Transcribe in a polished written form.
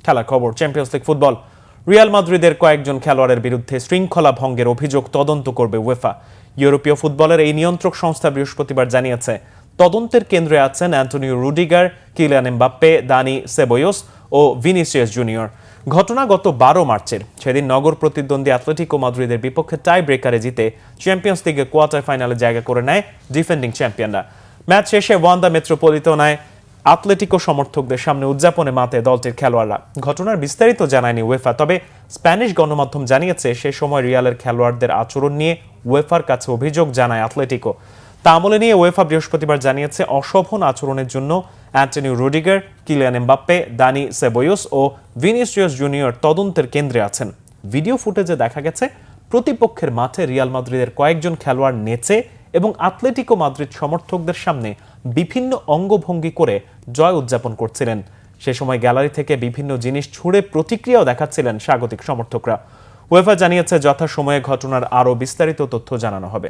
খেলা খবর champions league football. Real মাদ্রিদের কয়েকজন খেলোয়াড়ের বিরুদ্ধে শৃঙ্খলা ভঙ্গের অভিযোগ তদন্ত করবে উয়েফা। ইউরোপীয় ফুটবলের এই নিয়ন্ত্রক সংস্থা বৃহস্পতিবার জানিয়েছে, তদন্তের কেন্দ্রে আছেন অ্যান্টোনিও রুডিগার, কিলিয়ান এমবাপ্পে, দানি সেবায়োস ও ভিনিসিয়াস জুনিয়র। ঘটনা গত 12 মার্চের। সেদিন নগর প্রতিদ্বন্দ্বী অ্যাটলেটিকো মাদ্রিদের বিপক্ষে টাই ব্রেকারে জিতে চ্যাম্পিয়ন্স লিগের কোয়ার্টার ফাইনালে জায়গা করে নেয় ডিফেন্ডিং চ্যাম্পিয়নরা। ম্যাচ শেষে ওয়ান্দা মেট্রোপলিটনায় অ্যাটলেটিকো সমর্থকদের সামনে উদযাপনে মাতে দলটির খেলোয়াড়রা। ঘটনার বিস্তারিত জানায়নি উয়েফা, তবে স্প্যানিশ গণমাধ্যম জানিয়েছে সে সময় রিয়ালের খেলোয়াড়দের আচরণ নিয়ে উয়েফার কাছে অভিযোগ জানায় অ্যাটলেটিকো। তা আমলে নিয়ে উয়েফা বৃহস্পতিবার জানিয়েছে, অশোভন আচরণের জন্য অ্যান্টোনিও রুডিগার, কিলিয়ান এমবাপ্পে, দানি সেবায়োস ও ভিনিসিয়াস জুনিয়র তদন্তের কেন্দ্রে আছেন। ভিডিও ফুটেজে দেখা গেছে প্রতিপক্ষের মাঠে রিয়াল মাদ্রিদের কয়েকজন খেলোয়াড় নেচে এবং অ্যাটলেটিকো মাদ্রিদ সমর্থকদের সামনে বিভিন্ন অঙ্গভঙ্গি করে জয় উদযাপন করছিলেন। সে সময় গ্যালারি থেকে বিভিন্ন জিনিস ছুঁড়ে প্রতিক্রিয়াও দেখাচ্ছিলেন স্বাগতিক সমর্থকরা। উয়েফা জানিয়েছে, যথাসময়ে ঘটনার আরও বিস্তারিত তথ্য জানানো হবে।